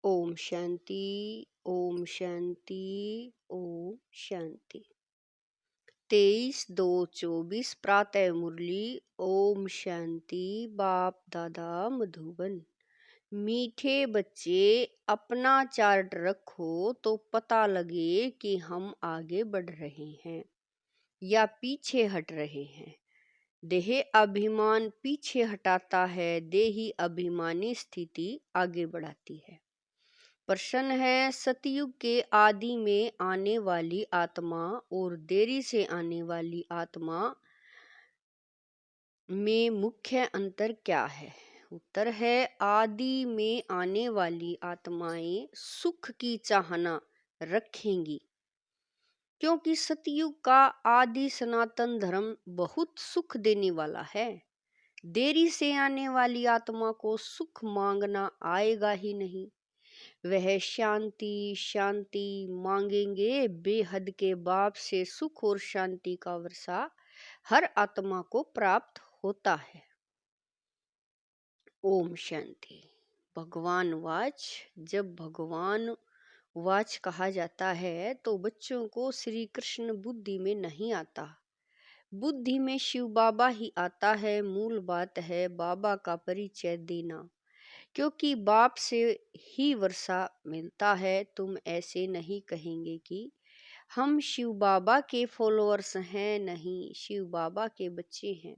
ओम शांति। ओम शांति। ओम शांति। 23/2/24 प्रातः मुरली। ओम शांति। बाप दादा मधुबन। मीठे बच्चे, अपना चार्ट रखो तो पता लगे कि हम आगे बढ़ रहे हैं या पीछे हट रहे हैं। देह अभिमान पीछे हटाता है, देही अभिमानी स्थिति आगे बढ़ाती है। प्रश्न है, सतयुग के आदि में आने वाली आत्मा और देरी से आने वाली आत्मा में मुख्य अंतर क्या है? उत्तर है, आदि में आने वाली आत्माएं सुख की चाहना रखेंगी, क्योंकि सतयुग का आदि सनातन धर्म बहुत सुख देने वाला है। देरी से आने वाली आत्मा को सुख मांगना आएगा ही नहीं। वह शांति शांति मांगेंगे। बेहद के बाप से सुख और शांति का वर्षा हर आत्मा को प्राप्त होता है। ओम शांति। भगवान वाच। जब भगवान वाच कहा जाता है तो बच्चों को श्री कृष्ण बुद्धि में नहीं आता। बुद्धि में शिव बाबा ही आता है। मूल बात है बाबा का परिचय देना, क्योंकि बाप से ही वर्षा मिलता है। तुम ऐसे नहीं कहेंगे कि हम शिव बाबा के फॉलोअर्स हैं। नहीं, शिव बाबा के बच्चे हैं।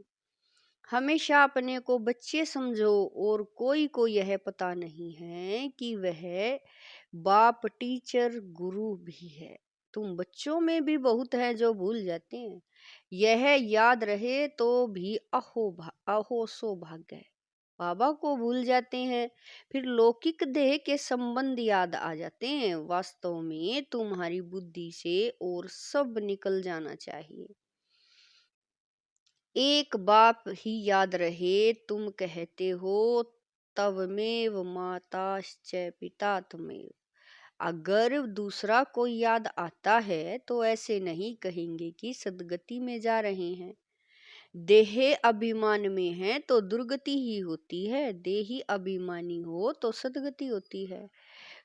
हमेशा अपने को बच्चे समझो और कोई को यह पता नहीं है कि वह बाप टीचर गुरु भी है। तुम बच्चों में भी बहुत है जो भूल जाते हैं। यह याद रहे तो भी अहो सौभाग्य है। बाबा को भूल जाते हैं, फिर लौकिक देह के संबंध याद आ जाते हैं। वास्तव में तुम्हारी बुद्धि से और सब निकल जाना चाहिए। एक बाप ही याद रहे। तुम कहते हो तवमेव माताश्च पिता तुमेव। अगर दूसरा कोई याद आता है तो ऐसे नहीं कहेंगे कि सदगति में जा रहे हैं। देह अभिमान में है तो दुर्गति ही होती है। देही अभिमानी हो तो सदगति होती है।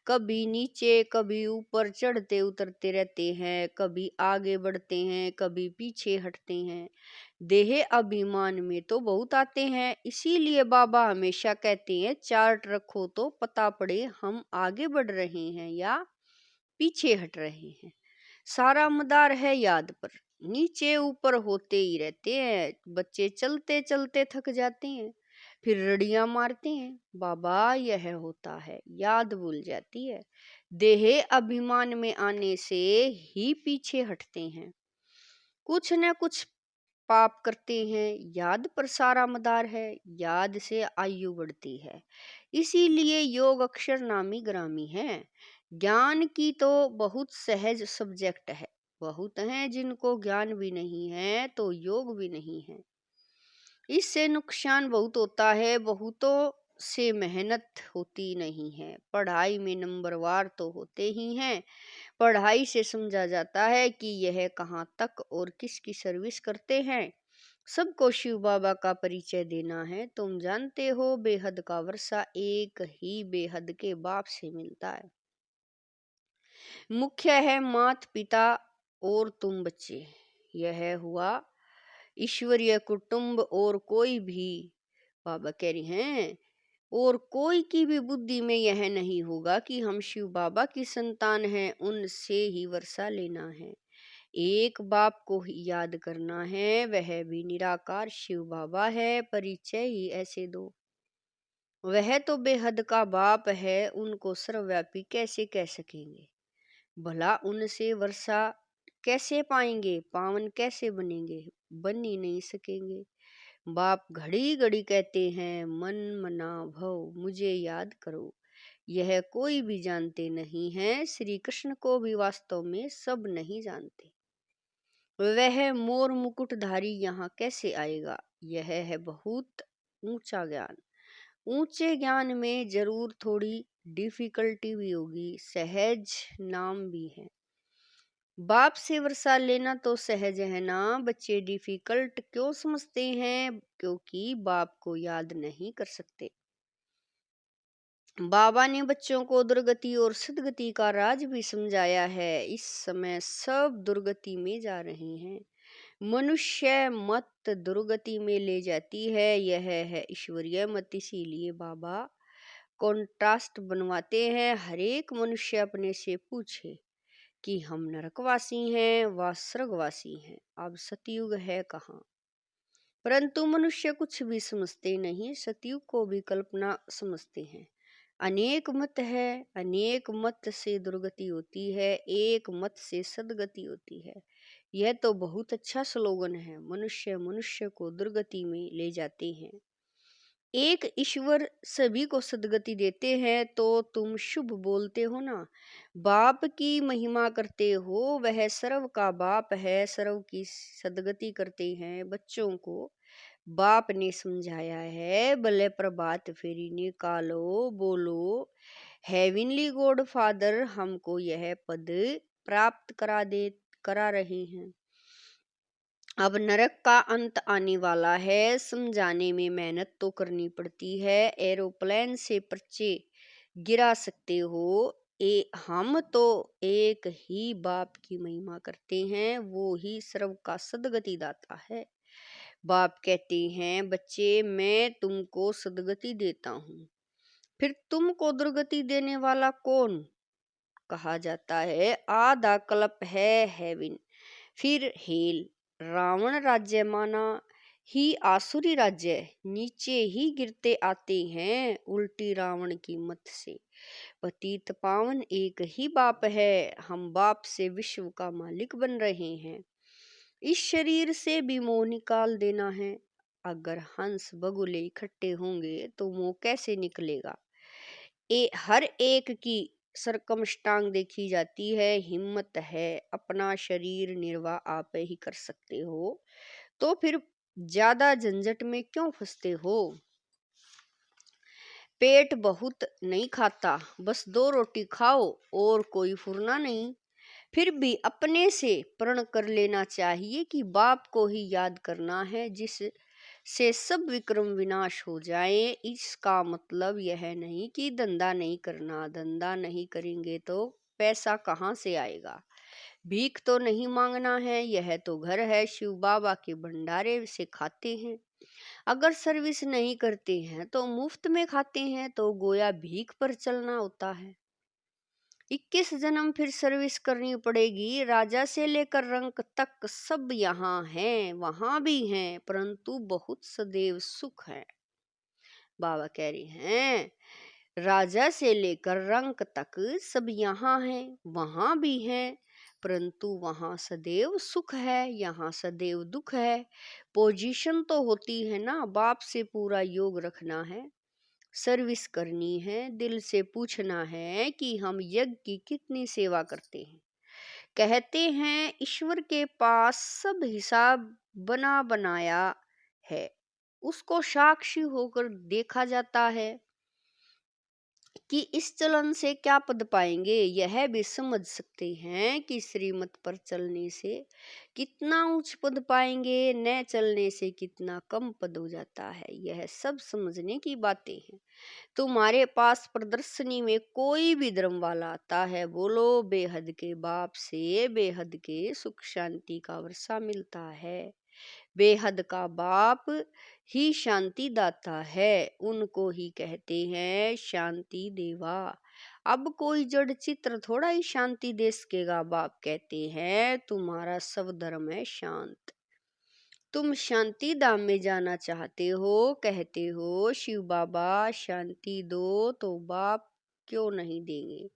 कभी नीचे कभी ऊपर चढ़ते उतरते रहते हैं, कभी आगे बढ़ते हैं, कभी पीछे हटते हैं। देह अभिमान में तो बहुत आते हैं। इसीलिए बाबा हमेशा कहते हैं चार्ट रखो तो पता पड़े हम आगे बढ़ रहे हैं या पीछे हट रहे हैं। सारा मदार है याद पर। नीचे ऊपर होते ही रहते हैं। बच्चे चलते चलते थक जाते हैं, फिर रड़ियां मारते हैं। बाबा, यह होता है, याद भूल जाती है। देह अभिमान में आने से ही पीछे हटते हैं। कुछ न कुछ पाप करते हैं। याद पर सारा मदार है। याद से आयु बढ़ती है। इसीलिए योग अक्षर नामी ग्रामी है। ज्ञान की तो बहुत सहज सब्जेक्ट है। बहुत हैं जिनको ज्ञान भी नहीं है तो योग भी नहीं है। इससे नुकसान बहुत होता है। बहुतों से मेहनत होती नहीं है। पढ़ाई में नंबरवार तो होते ही हैं। पढ़ाई से समझा जाता है कि यह कहाँ तक और किसकी सर्विस करते हैं। सबको शिव बाबा का परिचय देना है। तुम जानते हो बेहद का वर्षा एक ही बेहद के बाप से मिलता है। मुख्य है माता पिता और तुम बच्चे। यह हुआ ईश्वरीय कुटुंब। और कोई भी, बाबा कह रही हैं, और कोई की भी बुद्धि में यह नहीं होगा कि हम शिव बाबा की संतान हैं। उनसे ही वर्षा लेना है। एक बाप को ही याद करना है, वह भी निराकार शिव बाबा है। परिचय ही ऐसे दो। वह तो बेहद का बाप है, उनको सर्वव्यापी कैसे कह सकेंगे? भला उनसे वर्षा कैसे पाएंगे? पावन कैसे बनेंगे? बन ही नहीं सकेंगे। बाप घड़ी घड़ी कहते हैं, मन मना भव मुझे याद करो। यह कोई भी जानते नहीं है। श्री कृष्ण को भी वास्तव में सब नहीं जानते। वह मोर मुकुटधारी यहाँ कैसे आएगा? यह है बहुत ऊंचा ज्ञान। ऊंचे ज्ञान में जरूर थोड़ी डिफिकल्टी भी होगी। सहज नाम भी है। बाप से वर्षा लेना तो सहज है ना। बच्चे डिफिकल्ट क्यों समझते हैं? क्योंकि बाप को याद नहीं कर सकते। बाबा ने बच्चों को दुर्गति और सदगति का राज भी समझाया है। इस समय सब दुर्गति में जा रहे हैं। मनुष्य मत दुर्गति में ले जाती है, यह है ईश्वरीय मत। इसीलिए बाबा कॉन्ट्रास्ट बनवाते हैं। हर एक मनुष्य अपने से पूछे कि हम नरकवासी हैं व स्वर्गवासी हैं, अब सतयुग है कहाँ। परंतु मनुष्य कुछ भी समझते नहीं, सतयुग को भी कल्पना समझते हैं। अनेक मत है, अनेक मत से दुर्गति होती है, एक मत से सदगति होती है। यह तो बहुत अच्छा स्लोगन है। मनुष्य मनुष्य को दुर्गति में ले जाते हैं। एक ईश्वर सभी को सदगति देते हैं, तो तुम शुभ बोलते हो ना। बाप की महिमा करते हो, वह सर्व का बाप है, सर्व की सदगति करते हैं। बच्चों को बाप ने समझाया है, भले प्रभात फेरी निकालो, बोलो हेविनली गॉड फादर हमको यह पद प्राप्त करा रहे हैं। अब नरक का अंत आने वाला है, समझाने में मेहनत तो करनी पड़ती है। एरोप्लेन से पर्चे गिरा सकते हो। हम तो एक ही बाप की महिमा करते हैं, वो ही सर्व का सदगति दाता है। बाप कहते हैं, बच्चे मैं तुमको सदगति देता हूँ, फिर तुमको दुर्गति देने वाला कौन कहा जाता है? आधा कल्प है हेविन, फिर हेल। रावण राज्य माना ही आसुरी राज्य, नीचे ही गिरते आते हैं उल्टी रावण की मत से। पतित पावन एक ही बाप है, हम बाप से विश्व का मालिक बन रहे हैं। इस शरीर से भी मोह निकाल देना है। अगर हंस बगुले इकट्ठे होंगे तो मोह कैसे निकलेगा? हर एक की सरकमस्टांग देखी जाती है। हिम्मत है, अपना शरीर निर्वाह आप ही कर सकते हो, तो फिर ज्यादा झंझट में क्यों फंसते हो? पेट बहुत नहीं खाता, बस 2 रोटी खाओ और कोई फुरना नहीं। फिर भी अपने से प्रण कर लेना चाहिए कि बाप को ही याद करना है, जिस से सब विक्रम विनाश हो जाए। इसका मतलब यह नहीं कि धंधा नहीं करना। धंधा नहीं करेंगे तो पैसा कहाँ से आएगा? भीख तो नहीं मांगना है, यह तो घर है, शिव बाबा के भंडारे से खाते हैं। अगर सर्विस नहीं करते हैं तो मुफ्त में खाते हैं, तो गोया भीख पर चलना होता है। 21 जन्म फिर सर्विस करनी पड़ेगी। राजा से लेकर रंक तक सब यहाँ हैं, वहां भी हैं, परंतु बहुत सदैव सुख है। बाबा कह रहे हैं, राजा से लेकर रंक तक सब यहाँ हैं, वहां भी हैं, परंतु वहां सदैव सुख है, यहाँ सदैव दुख है। पोजीशन तो होती है ना, बाप से पूरा योग रखना है, सर्विस करनी है, दिल से पूछना है कि हम यज्ञ की कितनी सेवा करते हैं। कहते हैं ईश्वर के पास सब हिसाब बना बनाया है, उसको साक्षी होकर देखा जाता है कि इस चलन से क्या पद पाएंगे। यह भी समझ सकते हैं कि श्रीमत पर चलने से कितना उच्च पद पाएंगे, न चलने से कितना कम पद हो जाता है। यह सब समझने की बातें हैं। तुम्हारे पास प्रदर्शनी में कोई भी धर्म वाला आता है, बोलो बेहद के बाप से बेहद के सुख शांति का वर्षा मिलता है। बेहद का बाप ही शांति दाता है, उनको ही कहते हैं शांति देवा। अब कोई जड़ चित्र थोड़ा ही शांति दे सकेगा। बाप कहते हैं तुम्हारा सब धर्म है शांत। तुम शांति धाम में जाना चाहते हो, कहते हो शिव बाबा शांति दो, तो बाप क्यों नहीं देंगे?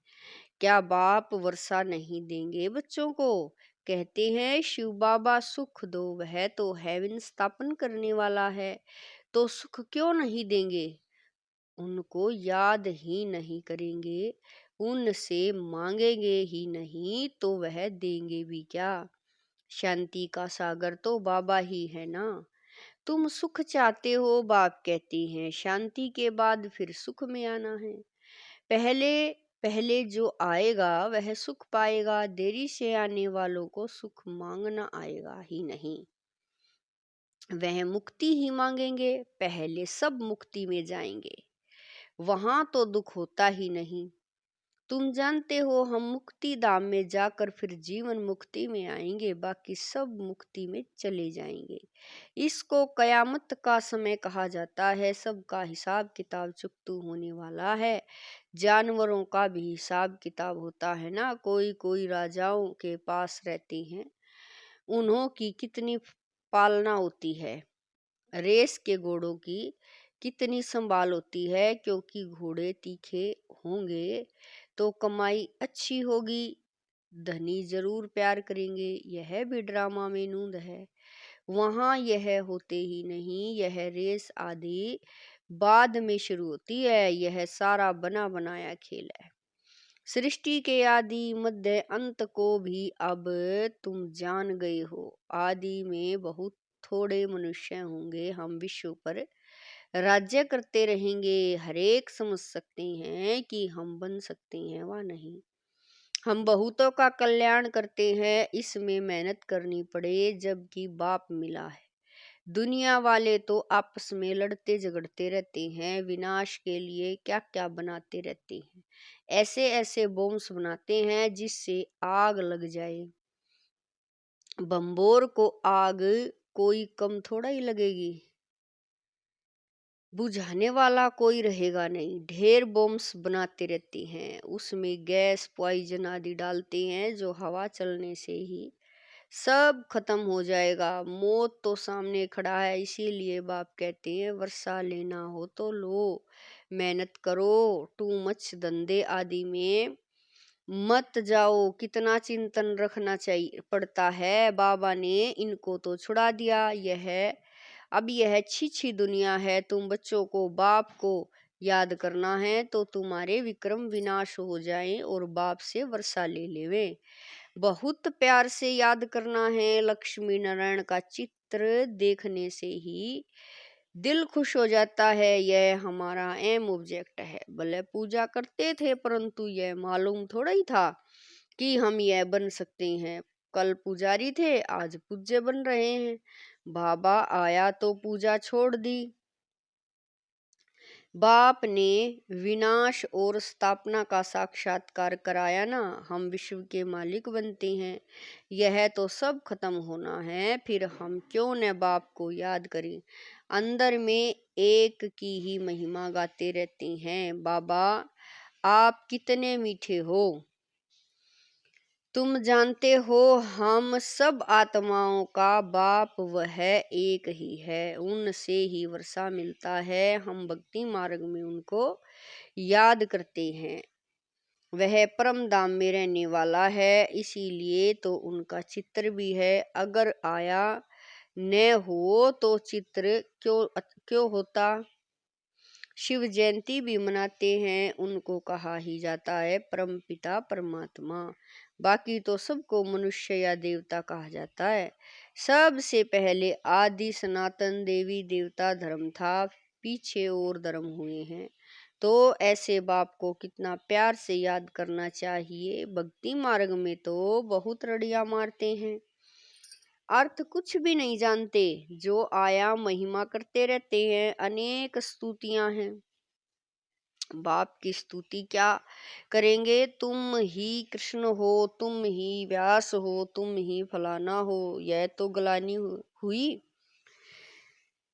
क्या बाप वर्षा नहीं देंगे बच्चों को? कहते हैं शिव बाबा सुख दो, वह तो हेवन स्थापन करने वाला है, तो सुख क्यों नहीं देंगे? उनको याद ही नहीं करेंगे, उनसे मांगेंगे ही नहीं, तो वह देंगे भी क्या? शांति का सागर तो बाबा ही है ना। तुम सुख चाहते हो, बाप कहते हैं शांति के बाद फिर सुख में आना है। पहले पहले जो आएगा वह सुख पाएगा, देरी से आने वालों को सुख मांगना आएगा ही नहीं, वह मुक्ति ही मांगेंगे। पहले सब मुक्ति में जाएंगे, वहां तो दुख होता ही नहीं। तुम जानते हो हम मुक्ति धाम में जाकर फिर जीवन मुक्ति में आएंगे, बाकी सब मुक्ति में चले जाएंगे। इसको कयामत का समय कहा जाता है। सबका हिसाब किताब चुकतू होने वाला है। जानवरों का भी हिसाब किताब होता है ना। कोई कोई राजाओं के पास रहते हैं, उन्हों की कितनी पालना होती है। रेस के घोड़ों की कितनी संभाल होती है, क्योंकि घोड़े तीखे होंगे तो कमाई अच्छी होगी, धनी जरूर प्यार करेंगे। यह भी ड्रामा में नूंद है। वहां यह होते ही नहीं। यह रेस आदि बाद में शुरू होती है। यह सारा बना बनाया खेल है। सृष्टि के आदि मध्य अंत को भी अब तुम जान गए हो। आदि में बहुत थोड़े मनुष्य होंगे। हम विश्व पर राज्य करते रहेंगे। हरेक समझ सकते हैं कि हम बन सकते हैं व नहीं। हम बहुतों का कल्याण करते हैं, इसमें मेहनत करनी पड़े जबकि बाप मिला है। दुनिया वाले तो आपस में लड़ते झगड़ते रहते हैं, विनाश के लिए क्या क्या बनाते रहते हैं। ऐसे ऐसे बॉम्ब्स बनाते हैं जिससे आग लग जाए। बम्बोर को आग कोई कम थोड़ा ही लगेगी, बुझाने वाला कोई रहेगा नहीं। ढेर बॉम्ब्स बनाते रहते हैं, उसमें गैस पॉइजन आदि डालते हैं जो हवा चलने से ही सब खत्म हो जाएगा। मौत तो सामने खड़ा है, इसीलिए बाप कहते हैं वर्षा लेना हो तो लो, मेहनत करो, टू मच धंधे आदि में मत जाओ। कितना चिंतन रखना चाहिए पड़ता है। बाबा ने इनको तो छुड़ा दिया। अब यह छी दुनिया है। तुम बच्चों को बाप को याद करना है तो तुम्हारे विक्रम विनाश हो जाएं और बाप से वर्षा ले लेवे। बहुत प्यार से याद करना है। लक्ष्मी नारायण का चित्र देखने से ही दिल खुश हो जाता है। यह हमारा एम ऑब्जेक्ट है। भले पूजा करते थे, परंतु यह मालूम थोड़ा ही था कि हम यह बन सकते हैं। कल पुजारी थे, आज पूज्य बन रहे हैं। बाबा आया तो पूजा छोड़ दी। बाप ने विनाश और स्थापना का साक्षात्कार कराया ना। हम विश्व के मालिक बनते हैं। यह तो सब खत्म होना है, फिर हम क्यों न बाप को याद करें। अंदर में एक की ही महिमा गाते रहते हैं। बाबा आप कितने मीठे हो। तुम जानते हो हम सब आत्माओं का बाप वह एक ही है। उनसे ही वर्षा मिलता है। हम भक्ति मार्ग में उनको याद करते हैं। वह परम धाम में रहने वाला है, इसीलिए तो उनका चित्र भी है। अगर आया न हो तो चित्र क्यों होता। शिव जयंती भी मनाते हैं, उनको कहा ही जाता है परम पिता परमात्मा। बाकी तो सबको मनुष्य या देवता कहा जाता है। सबसे पहले आदि सनातन देवी देवता धर्म था, पीछे और धर्म हुए हैं। तो ऐसे बाप को कितना प्यार से याद करना चाहिए। भक्ति मार्ग में तो बहुत रड़िया मारते हैं, अर्थ कुछ भी नहीं जानते। जो आया महिमा करते रहते हैं। अनेक स्तुतियां हैं। बाप की स्तुति क्या करेंगे। तुम ही कृष्ण हो, तुम ही व्यास हो, तुम ही फलाना हो। यह तो गलानी हुई।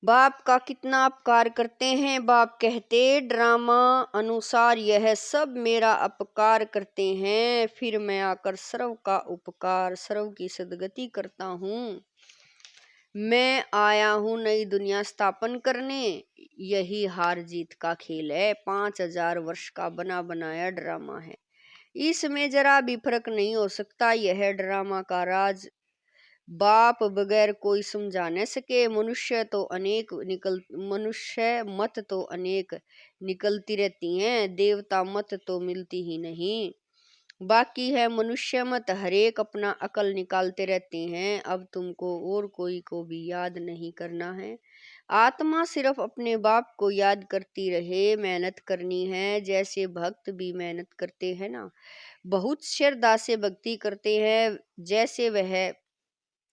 बाप का कितना अपकार करते हैं। बाप कहते ड्रामा अनुसार यह सब मेरा अपकार करते हैं, फिर मैं आकर सर्व का उपकार सर्व की सदगति करता हूँ। मैं आया हूँ नई दुनिया स्थापन करने। यही हार जीत का खेल है। 5000 वर्ष का बना बनाया ड्रामा है। इसमें जरा भी फर्क नहीं हो सकता। यह ड्रामा का राज बाप बगैर कोई समझा न सके। मनुष्य मत तो अनेक निकलती रहती हैं, देवता मत तो मिलती ही नहीं। बाकी है मनुष्य मत, हरेक अपना अकल निकालते रहते हैं। अब तुमको और कोई को भी याद नहीं करना है। आत्मा सिर्फ अपने बाप को याद करती रहे। मेहनत करनी है, जैसे भक्त भी मेहनत करते हैं ना। बहुत श्रद्धा से भक्ति करते हैं। जैसे वह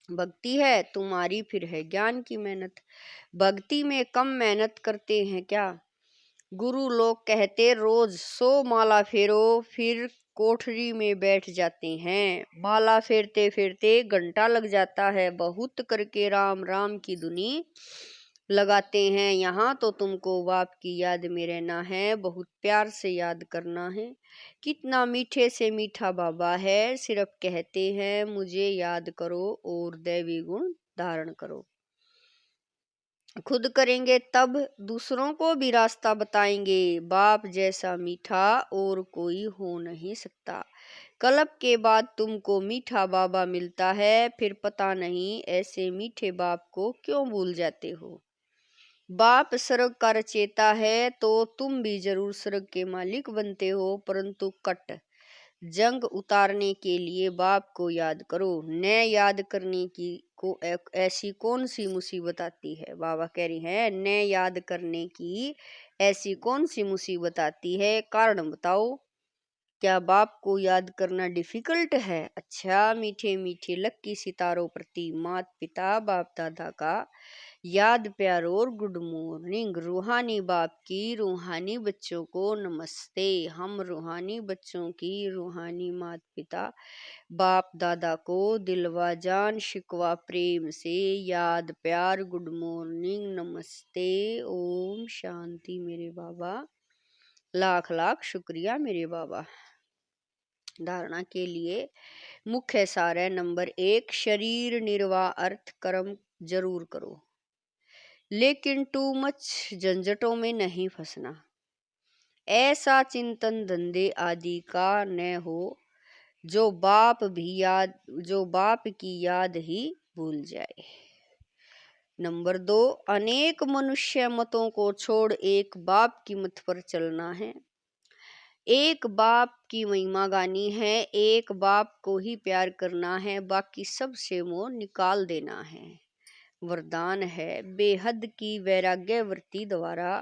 भक्ति है तुम्हारी, फिर है ज्ञान की मेहनत। भक्ति में कम मेहनत करते हैं क्या। गुरु लोग कहते रोज 100 माला फेरो, फिर कोठरी में बैठ जाते हैं। माला फेरते फेरते घंटा लग जाता है, बहुत करके राम राम की धुनी लगाते हैं। यहाँ तो तुमको बाप की याद में रहना है, बहुत प्यार से याद करना है। कितना मीठे से मीठा बाबा है, सिर्फ कहते हैं मुझे याद करो और दैवी गुण धारण करो। खुद करेंगे तब दूसरों को भी रास्ता बताएंगे। बाप जैसा मीठा और कोई हो नहीं सकता। कल्प के बाद तुमको मीठा बाबा मिलता है, फिर पता नहीं ऐसे मीठे बाप को क्यों भूल जाते हो। बाप स्वर्ग का रचेता है तो तुम भी जरूर स्वर्ग के मालिक बनते हो, परंतु जंग उतारने के लिए बाप को याद करो। न याद करने की को ऐसी कौन सी मुसीबत आती है। बाबा कह रही हैं न याद करने की ऐसी कौन सी मुसीबत आती है, कारण बताओ। क्या बाप को याद करना डिफिकल्ट है? अच्छा, मीठे मीठे लक्की सितारों प्रति माता पिता बाप दादा का याद प्यार और गुड मॉर्निंग। रूहानी बाप की रूहानी बच्चों को नमस्ते। हम रूहानी बच्चों की रूहानी माता पिता बाप दादा को दिलवा जान शिकवा प्रेम से याद प्यार गुड मॉर्निंग नमस्ते। ओम शांति मेरे बाबा। लाख लाख शुक्रिया मेरे बाबा। धारणा के लिए मुख्य सार है। नंबर 1, शरीर निर्वाह अर्थ कर्म जरूर करो, लेकिन टू मच झंझटों में नहीं फंसना। ऐसा चिंतन धंधे आदि का न हो जो बाप की याद ही भूल जाए। नंबर 2, अनेक मनुष्य मतों को छोड़ एक बाप की मत पर चलना है। एक बाप की महिमा गानी है, एक बाप को ही प्यार करना है, बाकी सब से मोह निकाल देना है। वरदान है बेहद की वैराग्य वृत्ति द्वारा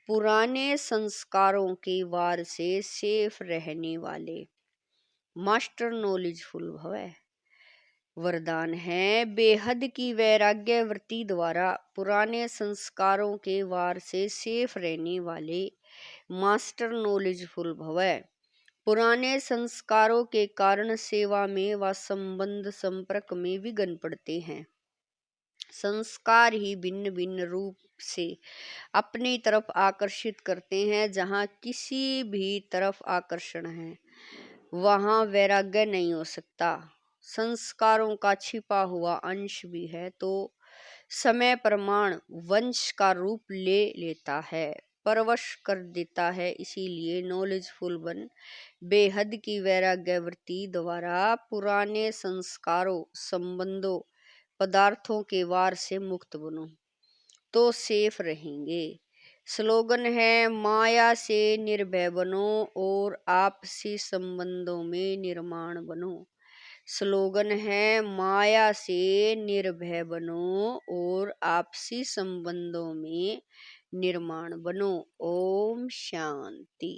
पुराने संस्कारों के वार से सेफ रहने वाले मास्टर नॉलेजफुल भव। वरदान है बेहद की वैराग्य वृत्ति द्वारा पुराने संस्कारों के वार से सेफ रहने वाले मास्टर नॉलेजफुल भव। पुराने संस्कारों के कारण सेवा में व संबंध संपर्क में विघ्न पड़ते हैं। संस्कार ही भिन्न भिन्न रूप से अपनी तरफ आकर्षित करते हैं। जहाँ किसी भी तरफ आकर्षण है वहाँ वैराग्य नहीं हो सकता। संस्कारों का छिपा हुआ अंश भी है तो समय प्रमाण वंश का रूप ले लेता है, परवश कर देता है। इसीलिए नॉलेजफुल बन बेहद की वैराग्य वृत्ति द्वारा पुराने संस्कारों संबंधों पदार्थों के वार से मुक्त बनो तो सेफ रहेंगे। स्लोगन है माया से निर्भय बनो और आपसी संबंधों में निर्माण बनो। स्लोगन है माया से निर्भय बनो और आपसी संबंधों में निर्माण बनो। ओम शांति।